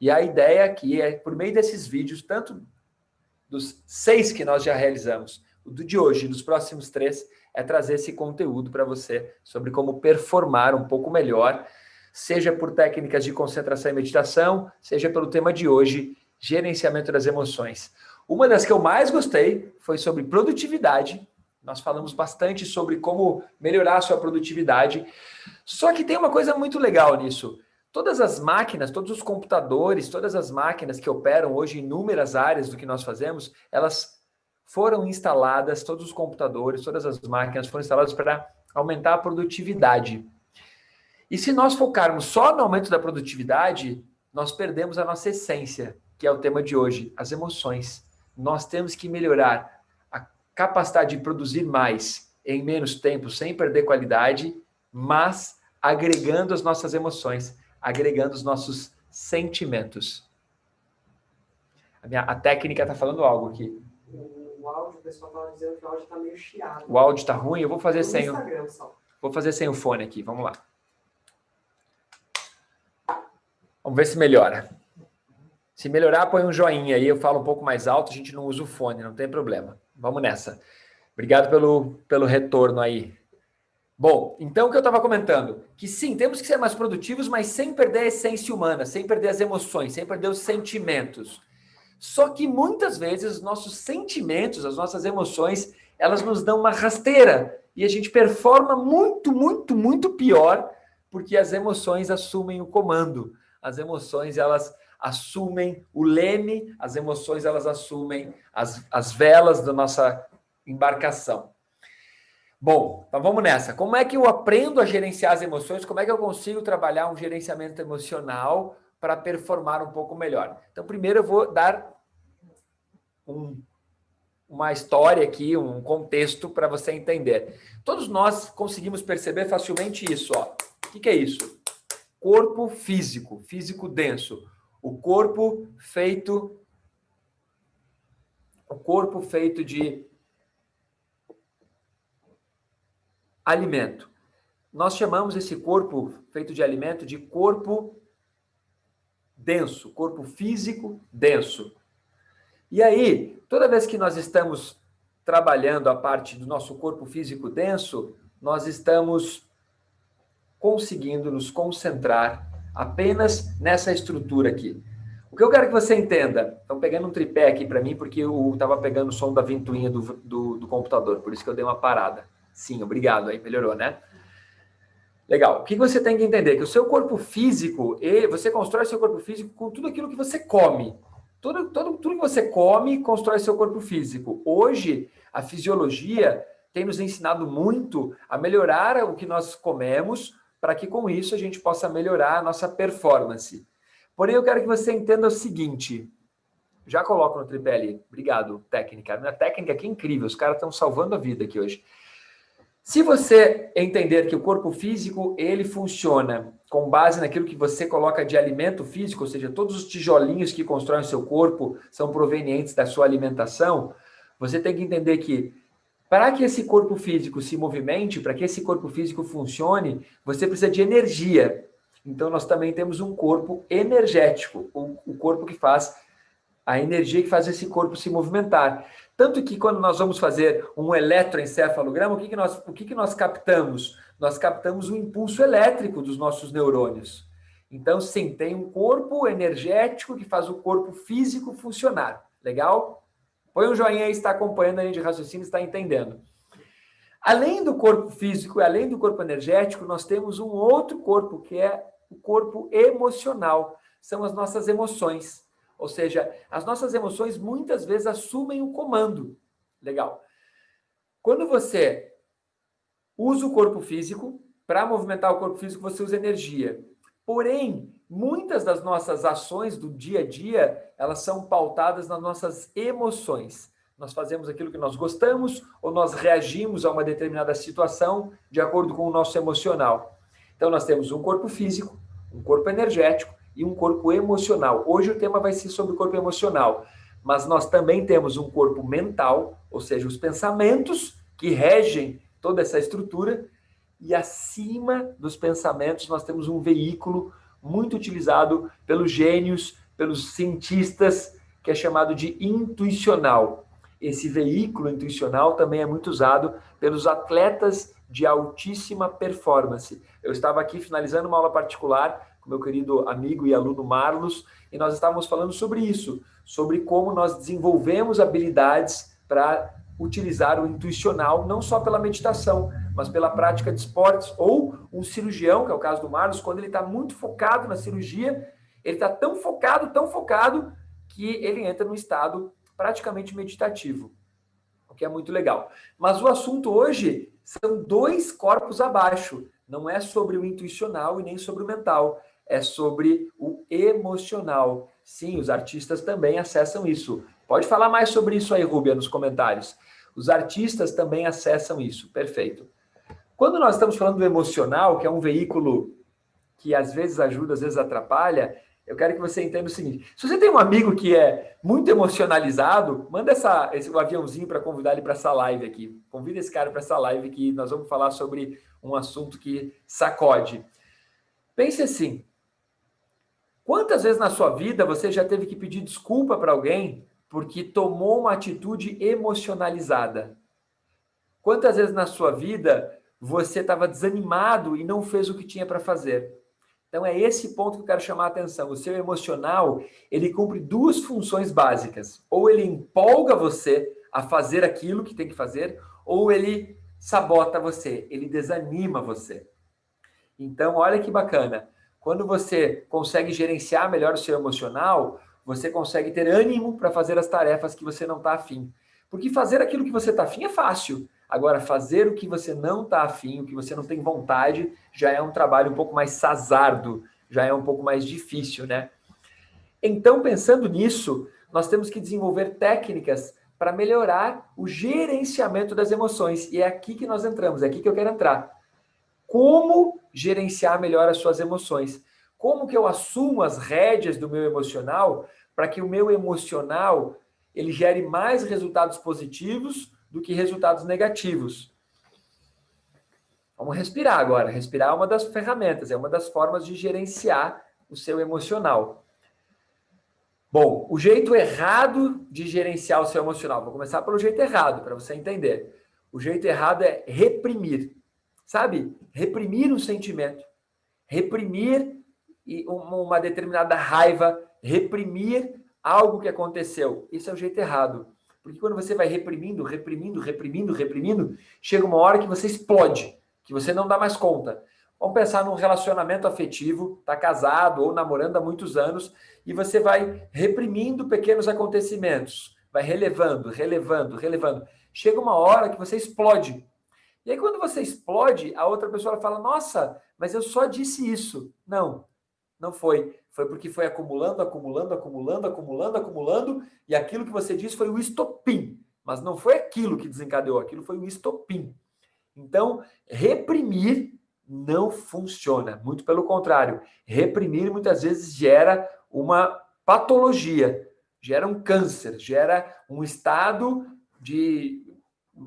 E a ideia aqui é, por meio desses vídeos, tanto dos 6 que nós já realizamos, o do de hoje e dos próximos 3, é trazer esse conteúdo para você sobre como performar um pouco melhor, seja por técnicas de concentração e meditação, seja pelo tema de hoje, gerenciamento das emoções. Uma das que eu mais gostei foi sobre produtividade. Nós falamos bastante sobre como melhorar a sua produtividade. Só que tem uma coisa muito legal nisso. Todas as máquinas, todos os computadores, todas as máquinas que operam hoje em inúmeras áreas do que nós fazemos, elas foram instaladas, todos os computadores, todas as máquinas foram instaladas para aumentar a produtividade. E se nós focarmos só no aumento da produtividade, nós perdemos a nossa essência, que é o tema de hoje, as emoções. Nós temos que melhorar a capacidade de produzir mais em menos tempo, sem perder qualidade, mas agregando as nossas emoções, agregando os nossos sentimentos. A técnica está falando algo aqui. O áudio, o pessoal estava dizendo que o áudio está meio chiado. O áudio está ruim? Eu vou fazer sem Instagram, só. Vou fazer sem o fone aqui, vamos lá. Vamos ver se melhora. Se melhorar, põe um joinha aí, eu falo um pouco mais alto, a gente não usa o fone, não tem problema. Vamos nessa. Obrigado pelo retorno aí. Bom, então o que eu estava comentando? Que sim, temos que ser mais produtivos, mas sem perder a essência humana, sem perder as emoções, sem perder os sentimentos. Só que muitas vezes os nossos sentimentos, as nossas emoções, elas nos dão uma rasteira e a gente performa muito, muito, muito pior porque as emoções assumem o comando. As emoções, elas assumem o leme, as emoções, elas assumem as velas da nossa embarcação. Bom, então vamos nessa. Como é que eu aprendo a gerenciar as emoções? Como é que eu consigo trabalhar um gerenciamento emocional para performar um pouco melhor? Então, primeiro eu vou dar uma história aqui, um contexto para você entender. Todos nós conseguimos perceber facilmente isso. Ó. O que é isso? Corpo físico, físico denso. O corpo feito de alimento. Nós chamamos esse corpo feito de alimento de corpo denso, corpo físico denso. E aí, toda vez que nós estamos trabalhando a parte do nosso corpo físico denso, nós estamos conseguindo nos concentrar apenas nessa estrutura aqui. O que eu quero que você entenda, estão pegando um tripé aqui para mim, porque eu estava pegando o som da ventoinha do computador, por isso que eu dei uma parada. Sim, obrigado, aí melhorou, né? Legal. O que você tem que entender? Que o seu corpo físico, você constrói seu corpo físico com tudo aquilo que você come. Tudo que você come constrói seu corpo físico. Hoje, a fisiologia tem nos ensinado muito a melhorar o que nós comemos, para que com isso a gente possa melhorar a nossa performance. Porém, eu quero que você entenda o seguinte. Já coloco no tripé ali. Obrigado, técnica. A minha técnica aqui é incrível. Os caras estão salvando a vida aqui hoje. Se você entender que o corpo físico, ele funciona com base naquilo que você coloca de alimento físico, ou seja, todos os tijolinhos que constroem o seu corpo são provenientes da sua alimentação, você tem que entender que para que esse corpo físico se movimente, para que esse corpo físico funcione, você precisa de energia. Então, nós também temos um corpo energético, o corpo que faz a energia que faz esse corpo se movimentar. Tanto que quando nós vamos fazer um eletroencefalograma, o que nós captamos? Nós captamos o impulso elétrico dos nossos neurônios. Então, sim, tem um corpo energético que faz o corpo físico funcionar. Legal? Põe um joinha aí, está acompanhando a linha de raciocínio, está entendendo. Além do corpo físico e além do corpo energético, nós temos um outro corpo, que é o corpo emocional. São as nossas emoções. Ou seja, as nossas emoções muitas vezes assumem o comando. Legal. Quando você usa o corpo físico, para movimentar o corpo físico, você usa energia. Porém, muitas das nossas ações do dia a dia, elas são pautadas nas nossas emoções. Nós fazemos aquilo que nós gostamos ou nós reagimos a uma determinada situação de acordo com o nosso emocional. Então, nós temos um corpo físico, um corpo energético e um corpo emocional. Hoje o tema vai ser sobre o corpo emocional, mas nós também temos um corpo mental, ou seja, os pensamentos que regem toda essa estrutura, e acima dos pensamentos nós temos um veículo muito utilizado pelos gênios, pelos cientistas, que é chamado de intuicional. Esse veículo intuicional também é muito usado pelos atletas de altíssima performance. Eu estava aqui finalizando uma aula particular com meu querido amigo e aluno Marlos, e nós estávamos falando sobre isso, sobre como nós desenvolvemos habilidades para utilizar o intuicional, não só pela meditação, mas pela prática de esportes, ou um cirurgião, que é o caso do Marlos, quando ele está muito focado na cirurgia, ele está tão focado, que ele entra num estado praticamente meditativo, o que é muito legal. Mas o assunto hoje são 2 corpos abaixo, não é sobre o intuicional e nem sobre o mental, é sobre o emocional. Sim, os artistas também acessam isso. Pode falar mais sobre isso aí, Rúbia, nos comentários. Os artistas também acessam isso, perfeito. Quando nós estamos falando do emocional, que é um veículo que às vezes ajuda, às vezes atrapalha, eu quero que você entenda o seguinte: se você tem um amigo que é muito emocionalizado, manda esse aviãozinho para convidar ele para essa live aqui. Convida esse cara para essa live que nós vamos falar sobre um assunto que sacode. Pense assim: quantas vezes na sua vida você já teve que pedir desculpa para alguém porque tomou uma atitude emocionalizada? Quantas vezes na sua vida você estava desanimado e não fez o que tinha para fazer? Então é esse ponto que eu quero chamar a atenção. O seu emocional, ele cumpre 2 funções básicas. Ou ele empolga você a fazer aquilo que tem que fazer, ou ele sabota você, ele desanima você. Então, olha que bacana. Quando você consegue gerenciar melhor o seu emocional, você consegue ter ânimo para fazer as tarefas que você não está afim. Porque fazer aquilo que você está afim é fácil. Agora, fazer o que você não está afim, o que você não tem vontade, já é um trabalho um pouco mais sazardo, já é um pouco mais difícil, né? Então, pensando nisso, nós temos que desenvolver técnicas para melhorar o gerenciamento das emoções. E é aqui que nós entramos, é aqui que eu quero entrar. Como gerenciar melhor as suas emoções? Como que eu assumo as rédeas do meu emocional para que o meu emocional ele gere mais resultados positivos do que resultados negativos? Vamos respirar agora. Respirar é uma das ferramentas, é uma das formas de gerenciar o seu emocional. Bom, o jeito errado de gerenciar o seu emocional. Vou começar pelo jeito errado, para você entender. O jeito errado é reprimir. Sabe? Reprimir um sentimento. Reprimir uma determinada raiva. Reprimir algo que aconteceu. Isso é o jeito errado. Porque quando você vai reprimindo, chega uma hora que você explode, que você não dá mais conta. Vamos pensar num relacionamento afetivo, tá casado ou namorando há muitos anos, e você vai reprimindo pequenos acontecimentos, vai relevando. Chega uma hora que você explode. E aí quando você explode, a outra pessoa fala: nossa, mas eu só disse isso. Não foi. Foi porque foi acumulando, e aquilo que você disse foi o estopim. Mas não foi aquilo que desencadeou, aquilo foi o estopim. Então, reprimir não funciona. Muito pelo contrário. Reprimir muitas vezes gera uma patologia, gera um câncer, gera um estado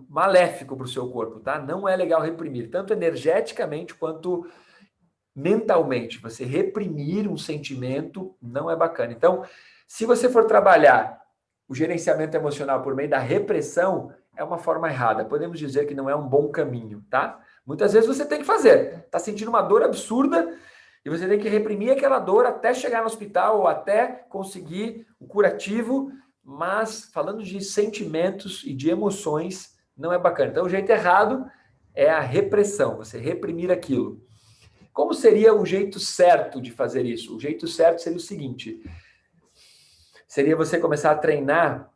maléfico para o seu corpo, tá? Não é legal reprimir, tanto energeticamente quanto mentalmente. Você reprimir um sentimento não é bacana. Então, se você for trabalhar o gerenciamento emocional por meio da repressão, é uma forma errada. Podemos dizer que não é um bom caminho, tá? Muitas vezes você tem que fazer. Tá sentindo uma dor absurda e você tem que reprimir aquela dor até chegar no hospital ou até conseguir o curativo, mas falando de sentimentos e de emoções, não é bacana. Então, o jeito errado é a repressão, você reprimir aquilo. Como seria o jeito certo de fazer isso? O jeito certo seria o seguinte: seria você começar a treinar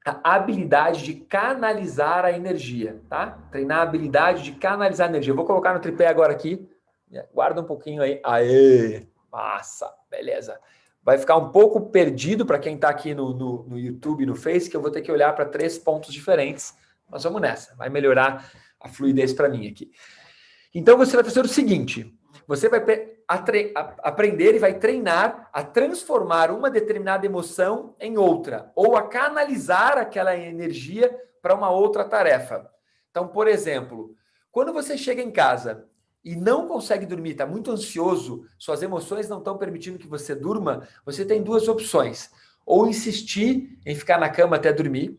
a habilidade de canalizar a energia, tá? Treinar a habilidade de canalizar a energia. Eu vou colocar no tripé agora aqui. Guarda um pouquinho aí. Aê! Massa! Beleza. Vai ficar um pouco perdido para quem está aqui no YouTube e no Face, que eu vou ter que olhar para 3 pontos diferentes. Mas vamos nessa. Vai melhorar a fluidez para mim aqui. Então, você vai fazer o seguinte: você vai aprender e vai treinar a transformar uma determinada emoção em outra, ou a canalizar aquela energia para uma outra tarefa. Então, por exemplo, quando você chega em casa e não consegue dormir, está muito ansioso, suas emoções não estão permitindo que você durma, você tem duas opções. Ou insistir em ficar na cama até dormir,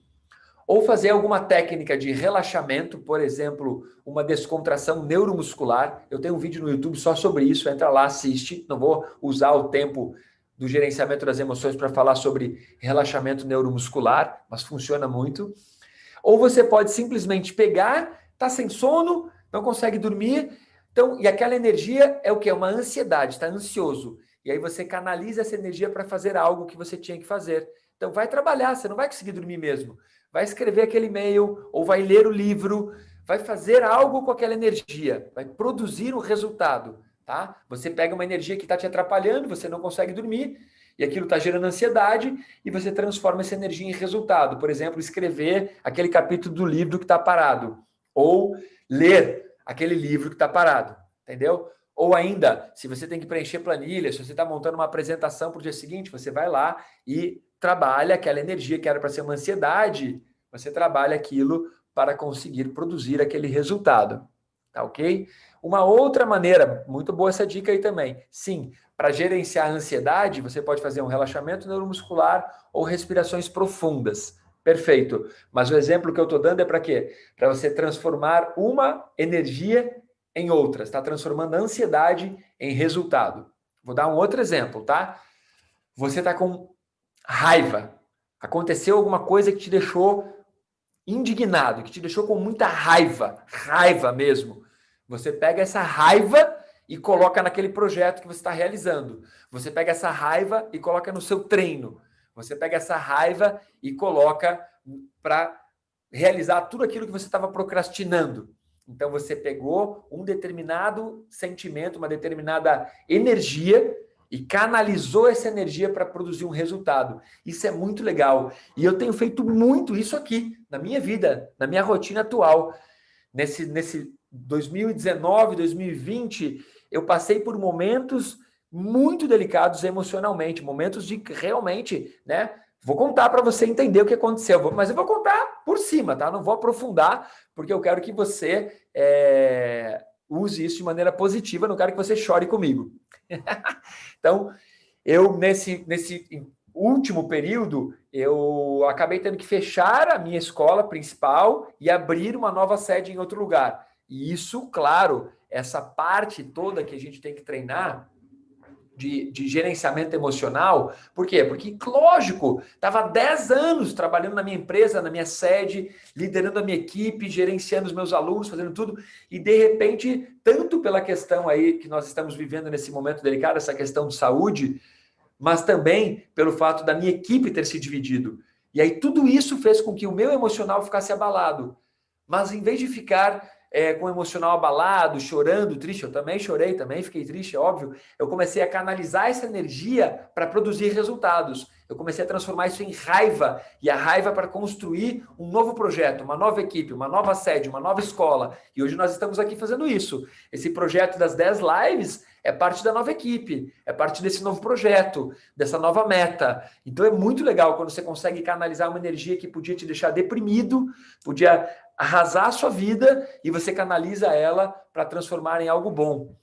ou fazer alguma técnica de relaxamento, por exemplo, uma descontração neuromuscular. Eu tenho um vídeo no YouTube só sobre isso, entra lá, assiste. Não vou usar o tempo do gerenciamento das emoções para falar sobre relaxamento neuromuscular, mas funciona muito. Ou você pode simplesmente pegar, tá sem sono, não consegue dormir, então, e aquela energia é o quê? Uma ansiedade, está ansioso. E aí você canaliza essa energia para fazer algo que você tinha que fazer. Então, vai trabalhar, você não vai conseguir dormir mesmo. Vai escrever aquele e-mail, ou vai ler o livro, vai fazer algo com aquela energia, vai produzir um resultado, tá? Você pega uma energia que está te atrapalhando, você não consegue dormir, e aquilo está gerando ansiedade, e você transforma essa energia em resultado. Por exemplo, escrever aquele capítulo do livro que está parado, ou ler aquele livro que está parado, entendeu? Ou ainda, se você tem que preencher planilha, se você está montando uma apresentação para o dia seguinte, você vai lá e trabalha aquela energia que era para ser uma ansiedade, você trabalha aquilo para conseguir produzir aquele resultado, tá ok? Uma outra maneira, muito boa essa dica aí também, sim, para gerenciar a ansiedade, você pode fazer um relaxamento neuromuscular ou respirações profundas. Perfeito. Mas o exemplo que eu estou dando é para quê? Para você transformar uma energia em outra. Está transformando a ansiedade em resultado. Vou dar um outro exemplo, tá? Você está com raiva. Aconteceu alguma coisa que te deixou indignado, que te deixou com muita raiva, raiva mesmo. Você pega essa raiva e coloca naquele projeto que você está realizando. Você pega essa raiva e coloca no seu treino. Você pega essa raiva e coloca para realizar tudo aquilo que você estava procrastinando. Então você pegou um determinado sentimento, uma determinada energia e canalizou essa energia para produzir um resultado. Isso é muito legal. E eu tenho feito muito isso aqui, na minha vida, na minha rotina atual. Nesse 2019, 2020, eu passei por momentos muito delicados emocionalmente, momentos de realmente, né? Vou contar para você entender o que aconteceu, mas eu vou contar por cima, tá? Não vou aprofundar, porque eu quero que você use isso de maneira positiva, não quero que você chore comigo. Então, eu, nesse último período, eu acabei tendo que fechar a minha escola principal e abrir uma nova sede em outro lugar. E isso, claro, essa parte toda que a gente tem que treinar de gerenciamento emocional, por quê? Porque, lógico, estava 10 anos trabalhando na minha empresa, na minha sede, liderando a minha equipe, gerenciando os meus alunos, fazendo tudo, e de repente, tanto pela questão aí que nós estamos vivendo nesse momento delicado, essa questão de saúde, mas também pelo fato da minha equipe ter se dividido. E aí tudo isso fez com que o meu emocional ficasse abalado. Mas em vez de ficar com o emocional abalado, chorando, triste, eu também chorei, também fiquei triste, é óbvio, eu comecei a canalizar essa energia para produzir resultados. Eu comecei a transformar isso em raiva, e a raiva para construir um novo projeto, uma nova equipe, uma nova sede, uma nova escola. E hoje nós estamos aqui fazendo isso. Esse projeto das 10 lives é parte da nova equipe, é parte desse novo projeto, dessa nova meta. Então é muito legal quando você consegue canalizar uma energia que podia te deixar deprimido, podia arrasar a sua vida, e você canaliza ela para transformar em algo bom.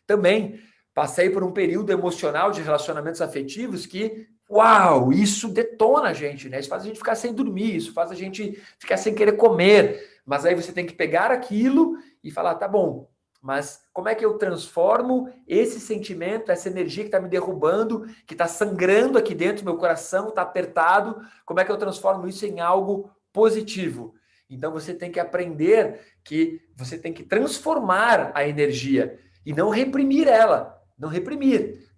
Também passei por um período emocional de relacionamentos afetivos que, uau, isso detona a gente, né? Isso faz a gente ficar sem dormir, isso faz a gente ficar sem querer comer. Mas aí você tem que pegar aquilo e falar, tá bom, mas como é que eu transformo esse sentimento, essa energia que está me derrubando, que está sangrando aqui dentro, meu coração está apertado, como é que eu transformo isso em algo positivo? Então você tem que aprender que você tem que transformar a energia e não reprimir ela, não reprimir.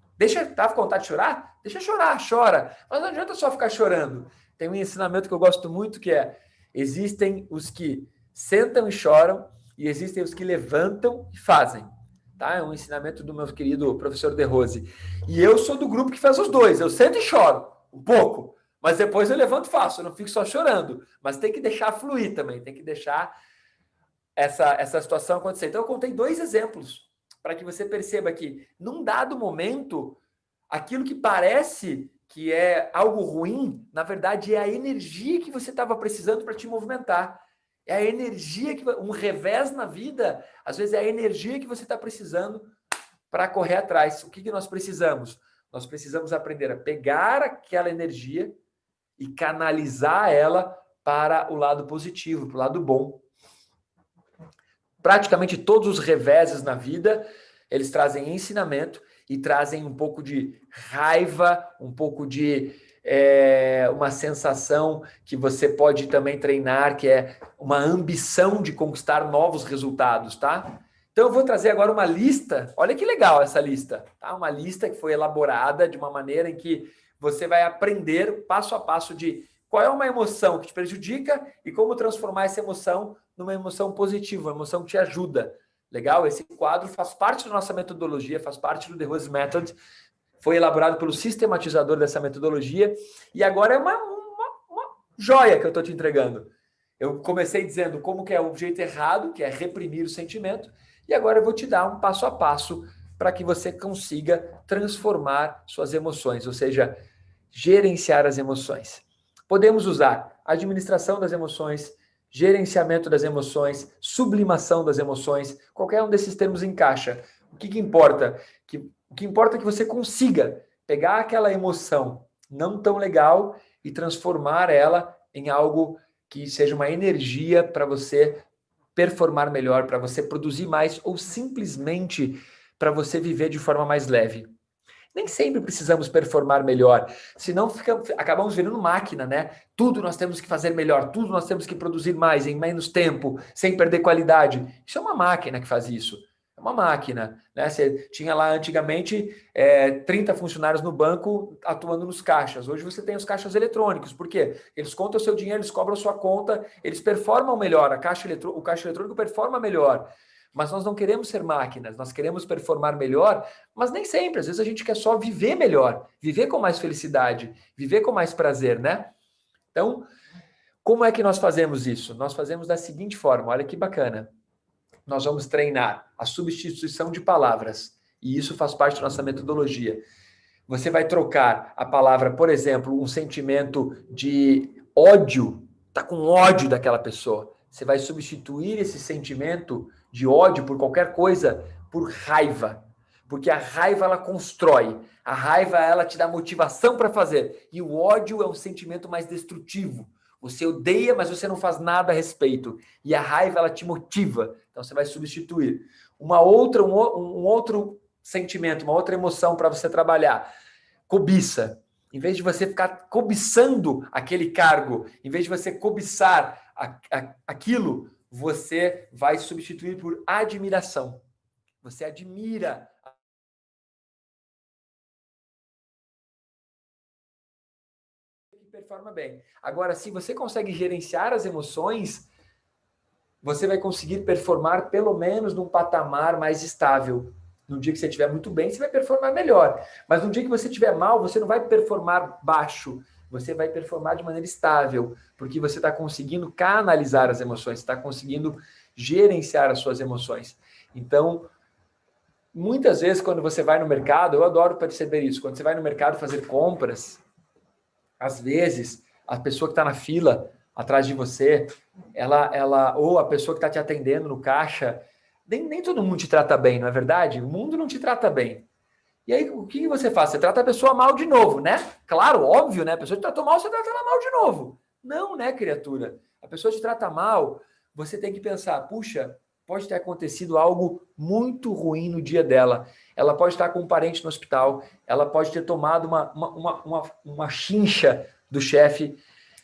Tá com vontade de chorar? Deixa chorar, chora. Mas não adianta só ficar chorando. Tem um ensinamento que eu gosto muito que é: existem os que sentam e choram e existem os que levantam e fazem. Tá? É um ensinamento do meu querido professor De Rose. E eu sou do grupo que faz os dois. Eu sento e choro um pouco, mas depois eu levanto e faço. Eu não fico só chorando. Mas tem que deixar fluir também. Tem que deixar essa situação acontecer. Então eu contei 2 exemplos para que você perceba que, num dado momento, aquilo que parece que é algo ruim, na verdade é a energia que você estava precisando para te movimentar. É a energia que... Um revés na vida, às vezes é a energia que você está precisando para correr atrás. O que nós precisamos? Nós precisamos aprender a pegar aquela energia e canalizar ela para o lado positivo, para o lado bom. Praticamente todos os reveses na vida, eles trazem ensinamento e trazem um pouco de raiva, um pouco de uma sensação que você pode também treinar, que é uma ambição de conquistar novos resultados, tá? Então eu vou trazer agora uma lista, olha que legal essa lista, tá? Uma lista que foi elaborada de uma maneira em que você vai aprender passo a passo de qual é uma emoção que te prejudica e como transformar essa emoção numa emoção positiva, uma emoção que te ajuda. Legal? Esse quadro faz parte da nossa metodologia, faz parte do The Rose Method, foi elaborado pelo sistematizador dessa metodologia e agora é uma joia que eu estou te entregando. Eu comecei dizendo como que é o jeito errado, que é reprimir o sentimento, e agora eu vou te dar um passo a passo para que você consiga transformar suas emoções, ou seja, gerenciar as emoções. Podemos usar administração das emoções, gerenciamento das emoções, sublimação das emoções, qualquer um desses termos encaixa. O que importa? O que importa é que você consiga pegar aquela emoção não tão legal e transformar ela em algo que seja uma energia para você performar melhor, para você produzir mais ou simplesmente para você viver de forma mais leve. Nem sempre precisamos performar melhor, senão acabamos virando máquina, né? Tudo nós temos que fazer melhor, tudo nós temos que produzir mais, em menos tempo, sem perder qualidade. Isso é uma máquina que faz isso. É uma máquina, né? Você tinha lá antigamente 30 funcionários no banco atuando nos caixas. Hoje você tem os caixas eletrônicos. Por quê? Eles contam o seu dinheiro, eles cobram a sua conta, eles performam melhor, o caixa eletrônico performa melhor. Mas nós não queremos ser máquinas, nós queremos performar melhor, mas nem sempre. Às vezes a gente quer só viver melhor, viver com mais felicidade, viver com mais prazer, né? Então, como é que nós fazemos isso? Nós fazemos da seguinte forma, olha que bacana. Nós vamos treinar a substituição de palavras, e isso faz parte da nossa metodologia. Você vai trocar a palavra, por exemplo, um sentimento de ódio, tá com ódio daquela pessoa. Você vai substituir esse sentimento de ódio por qualquer coisa por raiva. Porque a raiva ela constrói, a raiva ela te dá motivação para fazer. E o ódio é um sentimento mais destrutivo. Você odeia, mas você não faz nada a respeito. E a raiva ela te motiva. Então você vai substituir. Um outro sentimento, uma outra emoção para você trabalhar. Cobiça. Em vez de você ficar cobiçando aquele cargo, em vez de você cobiçar aquilo, você vai substituir por admiração. Você admira que performa bem. Agora, se você consegue gerenciar as emoções, você vai conseguir performar pelo menos num patamar mais estável. No dia que você estiver muito bem, você vai performar melhor. Mas no dia que você estiver mal, você não vai performar baixo. Você vai performar de maneira estável, porque você está conseguindo canalizar as emoções, está conseguindo gerenciar as suas emoções. Então, muitas vezes, quando você vai no mercado, eu adoro perceber isso, quando você vai no mercado fazer compras, às vezes, a pessoa que está na fila atrás de você, ou a pessoa que está te atendendo no caixa, nem todo mundo te trata bem, não é verdade? O mundo não te trata bem. E aí, o que você faz? Você trata a pessoa mal de novo, né? Claro, óbvio, né? A pessoa te tratou mal, você trata ela mal de novo. Não, né, criatura? A pessoa te trata mal, você tem que pensar, puxa, pode ter acontecido algo muito ruim no dia dela. Ela pode estar com um parente no hospital, ela pode ter tomado uma chincha do chefe,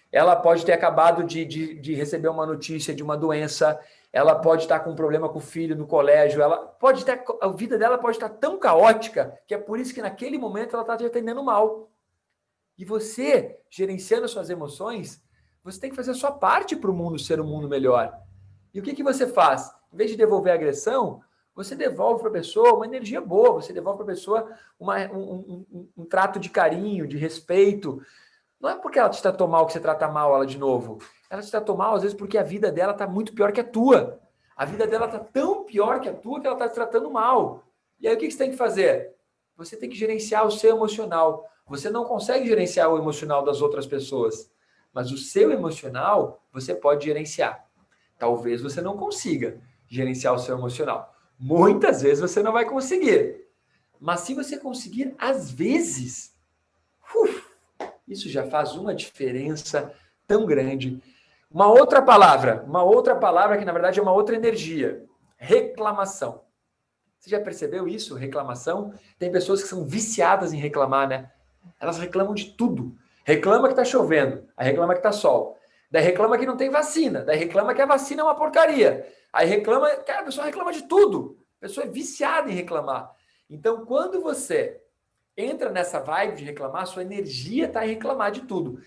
ela pode ter acabado de receber uma notícia de uma doença, ela pode estar com um problema com o filho no colégio, a vida dela pode estar tão caótica que é por isso que naquele momento ela está te atendendo mal. E você, gerenciando as suas emoções, você tem que fazer a sua parte para o mundo ser um mundo melhor. E o que você faz? Em vez de devolver a agressão, você devolve para a pessoa uma energia boa, você devolve para a pessoa um trato de carinho, de respeito. Não é porque ela te tratou mal que você trata mal ela de novo. Ela te tratou mal, às vezes, porque a vida dela está muito pior que a tua. A vida dela está tão pior que a tua que ela está te tratando mal. E aí o que você tem que fazer? Você tem que gerenciar o seu emocional. Você não consegue gerenciar o emocional das outras pessoas. Mas o seu emocional, você pode gerenciar. Talvez você não consiga gerenciar o seu emocional. Muitas vezes você não vai conseguir. Mas se você conseguir, às vezes, isso já faz uma diferença tão grande. Uma outra palavra que na verdade é uma outra energia, reclamação. Você já percebeu isso? Reclamação? Tem pessoas que são viciadas em reclamar, né? Elas reclamam de tudo. Reclama que tá chovendo, aí reclama que tá sol. Daí reclama que não tem vacina, daí reclama que a vacina é uma porcaria. Aí reclama, cara, a pessoa reclama de tudo. A pessoa é viciada em reclamar. Então, quando você entra nessa vibe de reclamar, sua energia está em reclamar de tudo.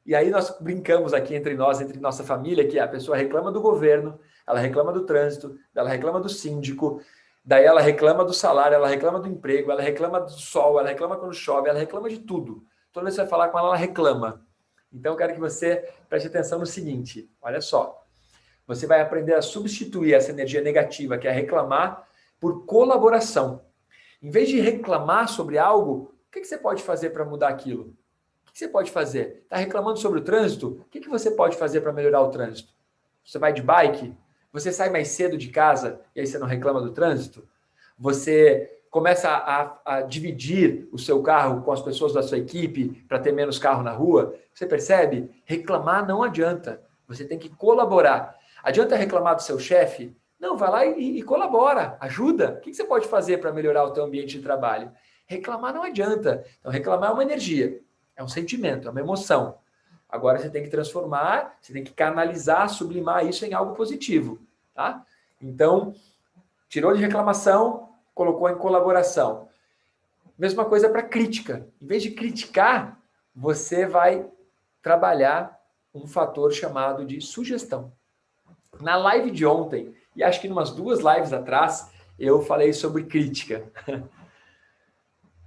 E aí nós brincamos aqui entre nós, entre nossa família, que a pessoa reclama do governo, ela reclama do trânsito, ela reclama do síndico, daí ela reclama do salário, ela reclama do emprego, ela reclama do sol, ela reclama quando chove, ela reclama de tudo. Toda vez que você vai falar com ela reclama. Então eu quero que você preste atenção no seguinte, olha só. Você vai aprender a substituir essa energia negativa, que é reclamar, por colaboração. Em vez de reclamar sobre algo, o que você pode fazer para mudar aquilo? O que você pode fazer? Está reclamando sobre o trânsito? O que você pode fazer para melhorar o trânsito? Você vai de bike? Você sai mais cedo de casa e aí você não reclama do trânsito? Você começa a dividir o seu carro com as pessoas da sua equipe para ter menos carro na rua? Você percebe? Reclamar não adianta. Você tem que colaborar. Adianta reclamar do seu chefe? Não, vai lá e colabora, ajuda. O que você pode fazer para melhorar o teu ambiente de trabalho? Reclamar não adianta. Então, reclamar é uma energia, é um sentimento, é uma emoção. Agora você tem que transformar, você tem que canalizar, sublimar isso em algo positivo, tá? Então, tirou de reclamação, colocou em colaboração. Mesma coisa para crítica. Em vez de criticar, você vai trabalhar um fator chamado de sugestão. Na live de ontem, e acho que em umas 2 lives atrás, eu falei sobre crítica.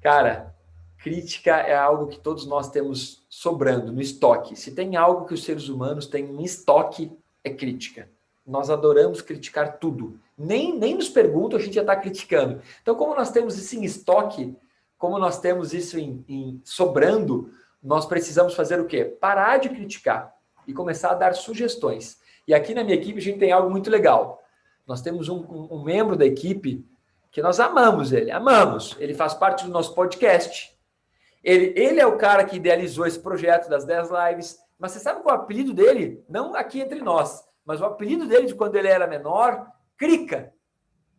Cara, crítica é algo que todos nós temos sobrando no estoque. Se tem algo que os seres humanos têm em estoque, é crítica. Nós adoramos criticar tudo. Nem nos perguntam, a gente já está criticando. Então, como nós temos isso em estoque, como nós temos isso em sobrando, nós precisamos fazer o quê? Parar de criticar e começar a dar sugestões. E aqui na minha equipe a gente tem algo muito legal. Nós temos um membro da equipe que nós amamos ele, amamos. Ele faz parte do nosso podcast. Ele é o cara que idealizou esse projeto das 10 lives. Mas você sabe qual é o apelido dele? Não aqui entre nós, mas o apelido dele de quando ele era menor, Crica.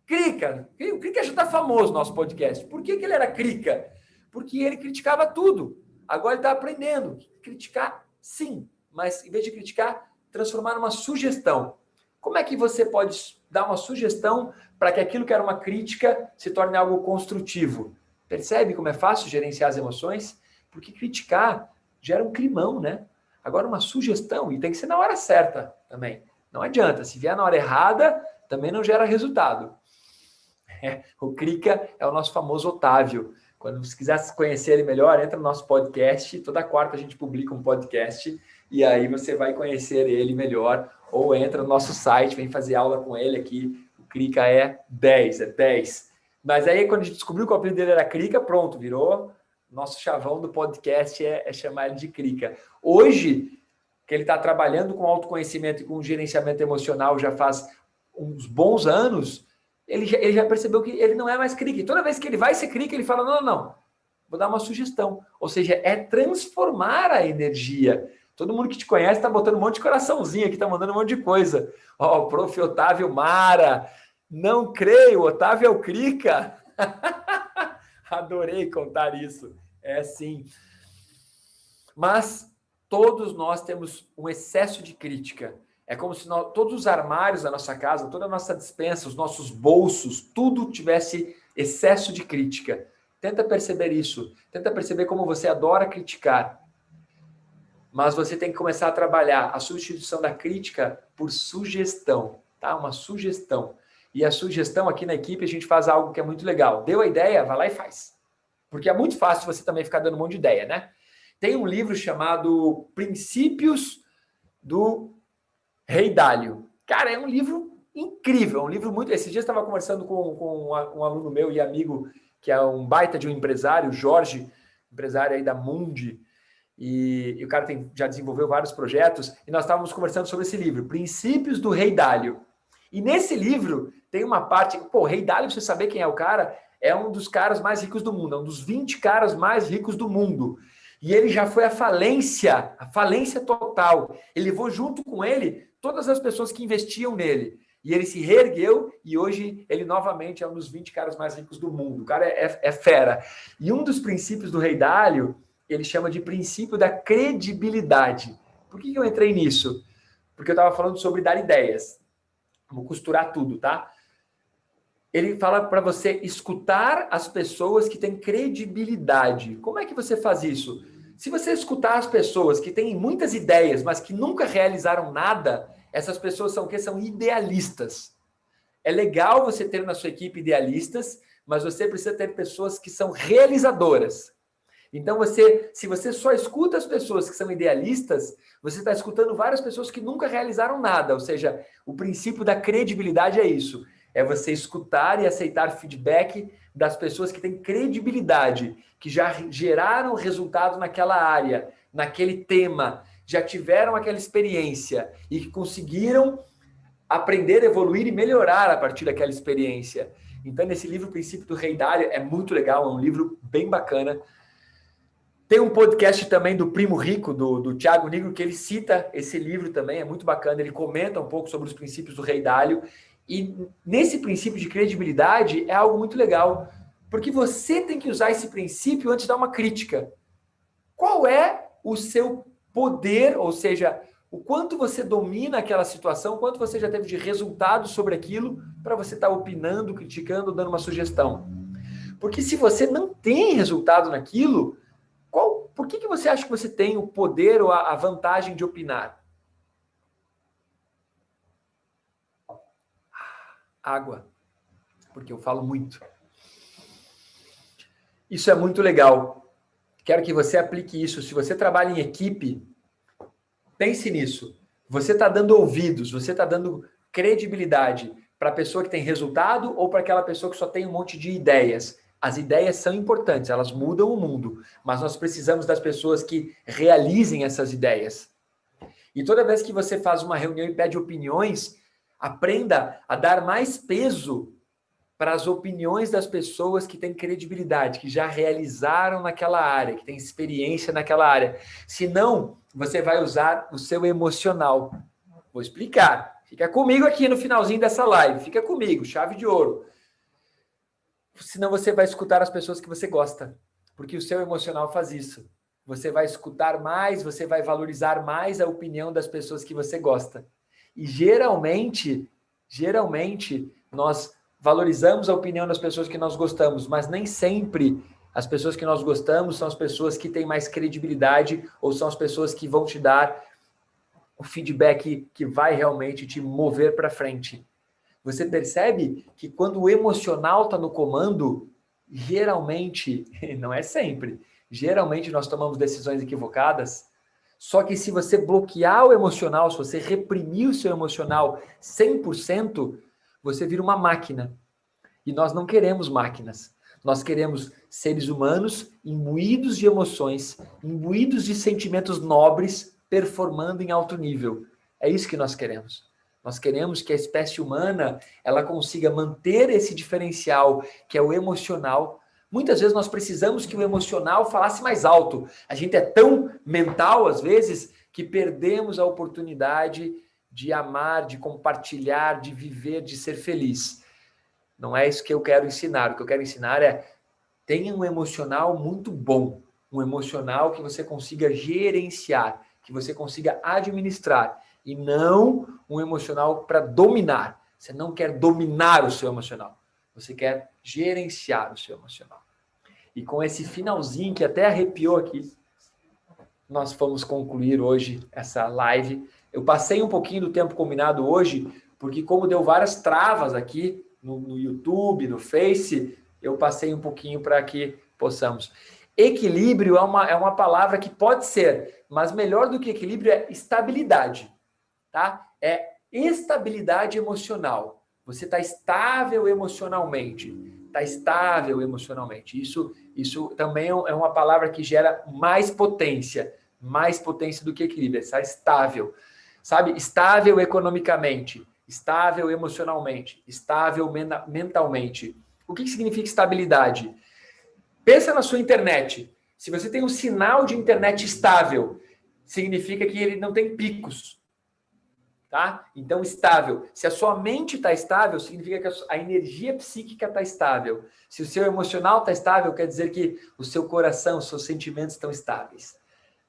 Crica. O Crica já está famoso no nosso podcast. Por que ele era Crica? Porque ele criticava tudo. Agora ele está aprendendo. Criticar, sim. Mas em vez de criticar, transformar numa sugestão. Como é que você pode dar uma sugestão para que aquilo que era uma crítica se torne algo construtivo? Percebe como é fácil gerenciar as emoções? Porque criticar gera um climão, né? Agora uma sugestão, e tem que ser na hora certa também. Não adianta, se vier na hora errada, também não gera resultado. O Crica é o nosso famoso Otávio. Quando você quiser conhecer ele melhor, entra no nosso podcast. Toda quarta a gente publica um podcast e aí você vai conhecer ele melhor. Ou entra no nosso site, vem fazer aula com ele aqui. O Crica é 10. Mas aí quando a gente descobriu que o apelido dele era Crica, pronto, virou nosso chavão do podcast é chamar ele de Crica. Hoje, que ele está trabalhando com autoconhecimento e com gerenciamento emocional já faz uns bons anos, ele já percebeu que ele não é mais Crica. E toda vez que ele vai ser Crica, ele fala, não, vou dar uma sugestão. Ou seja, é transformar a energia. Todo mundo que te conhece está botando um monte de coraçãozinho aqui, está mandando um monte de coisa. Ó, o prof. Otávio Mara, não creio, Otávio é o Crica. Adorei contar isso. É sim. Mas todos nós temos um excesso de crítica. É como se todos os armários da nossa casa, toda a nossa despensa, os nossos bolsos, tudo tivesse excesso de crítica. Tenta perceber isso. Tenta perceber como você adora criticar. Mas você tem que começar a trabalhar a substituição da crítica por sugestão, tá? Uma sugestão. E a sugestão aqui na equipe, a gente faz algo que é muito legal. Deu a ideia, vai lá e faz. Porque é muito fácil você também ficar dando um monte de ideia, né? Tem um livro chamado Princípios do Rei Dalio. Cara, é um livro incrível, é um livro muito... Esses dias eu estava conversando com um aluno meu e amigo, que é um baita de um empresário, Jorge, empresário aí da Mundi, E o cara já desenvolveu vários projetos, e nós estávamos conversando sobre esse livro, Princípios do Rei Dalio. E nesse livro tem uma parte, o Rei Dalio, pra você saber quem é o cara, é um dos caras mais ricos do mundo, é um dos 20 caras mais ricos do mundo. E ele já foi à falência total. Ele levou junto com ele todas as pessoas que investiam nele. E ele se reergueu e hoje ele novamente é um dos 20 caras mais ricos do mundo. O cara é fera. E um dos princípios do Rei Dalio, ele chama de princípio da credibilidade. Por que eu entrei nisso? Porque eu estava falando sobre dar ideias. Vou costurar tudo, tá? Ele fala para você escutar as pessoas que têm credibilidade. Como é que você faz isso? Se você escutar as pessoas que têm muitas ideias, mas que nunca realizaram nada, essas pessoas são o quê? São idealistas. É legal você ter na sua equipe idealistas, mas você precisa ter pessoas que são realizadoras. Então, se você só escuta as pessoas que são idealistas, você está escutando várias pessoas que nunca realizaram nada. Ou seja, o princípio da credibilidade é isso. É você escutar e aceitar feedback das pessoas que têm credibilidade, que já geraram resultado naquela área, naquele tema, já tiveram aquela experiência e que conseguiram aprender, evoluir e melhorar a partir daquela experiência. Então, nesse livro, O Princípio do Rei Dalio, é muito legal, é um livro bem bacana. Tem um podcast também do Primo Rico, do Thiago Nigro, que ele cita esse livro também, é muito bacana, ele comenta um pouco sobre os princípios do Rei Dalio, e nesse princípio de credibilidade é algo muito legal, porque você tem que usar esse princípio antes de dar uma crítica. Qual é o seu poder, ou seja, o quanto você domina aquela situação, quanto você já teve de resultado sobre aquilo, para você estar opinando, criticando, dando uma sugestão. Porque se você não tem resultado naquilo, por que você acha que você tem o poder ou a vantagem de opinar? Água. Porque eu falo muito. Isso é muito legal. Quero que você aplique isso. Se você trabalha em equipe, pense nisso. Você está dando ouvidos, você está dando credibilidade para a pessoa que tem resultado ou para aquela pessoa que só tem um monte de ideias. As ideias são importantes, elas mudam o mundo, mas nós precisamos das pessoas que realizem essas ideias. E toda vez que você faz uma reunião e pede opiniões, aprenda a dar mais peso para as opiniões das pessoas que têm credibilidade, que já realizaram naquela área, que têm experiência naquela área. Senão, você vai usar o seu emocional. Vou explicar. Fica comigo aqui no finalzinho dessa live. Fica comigo, chave de ouro. Senão você vai escutar as pessoas que você gosta, porque o seu emocional faz isso. Você vai escutar mais, você vai valorizar mais a opinião das pessoas que você gosta. E geralmente, nós valorizamos a opinião das pessoas que nós gostamos, mas nem sempre as pessoas que nós gostamos são as pessoas que têm mais credibilidade ou são as pessoas que vão te dar o feedback que vai realmente te mover para frente. Você percebe que quando o emocional está no comando, geralmente, não é sempre, geralmente nós tomamos decisões equivocadas. Só que se você bloquear o emocional, se você reprimir o seu emocional 100%, você vira uma máquina. E nós não queremos máquinas. Nós queremos seres humanos imbuídos de emoções, imbuídos de sentimentos nobres, performando em alto nível. É isso que nós queremos. Nós queremos que a espécie humana ela consiga manter esse diferencial, que é o emocional. Muitas vezes nós precisamos que o emocional falasse mais alto. A gente é tão mental, às vezes, que perdemos a oportunidade de amar, de compartilhar, de viver, de ser feliz. Não é isso que eu quero ensinar. O que eu quero ensinar é tenha um emocional muito bom, um emocional que você consiga gerenciar, que você consiga administrar, e não um emocional para dominar. Você não quer dominar o seu emocional, você quer gerenciar o seu emocional. E com esse finalzinho que até arrepiou aqui, nós vamos concluir hoje essa live. Eu passei um pouquinho do tempo combinado hoje, porque como deu várias travas aqui no YouTube, no Face, eu passei um pouquinho para que possamos. Equilíbrio é uma palavra que pode ser, mas melhor do que equilíbrio é estabilidade, tá? É estabilidade emocional. Você está estável emocionalmente. Está estável emocionalmente. Isso também é uma palavra que gera mais potência. mais potência do que equilíbrio, está estável. Sabe? Estável economicamente, estável emocionalmente, estável mentalmente. O que significa estabilidade? Pensa na sua internet. Se você tem um sinal de internet estável, significa que ele não tem picos. Tá? Então, estável. Se a sua mente está estável, significa que a energia psíquica está estável. Se o seu emocional está estável, quer dizer que o seu coração, os seus sentimentos estão estáveis.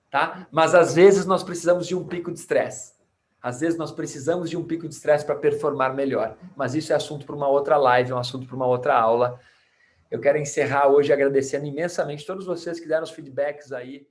Tá? Mas, às vezes, nós precisamos de um pico de estresse. Às vezes, nós precisamos de um pico de estresse para performar melhor. Mas isso é assunto para uma outra live, é um assunto para uma outra aula. Eu quero encerrar hoje agradecendo imensamente todos vocês que deram os feedbacks aí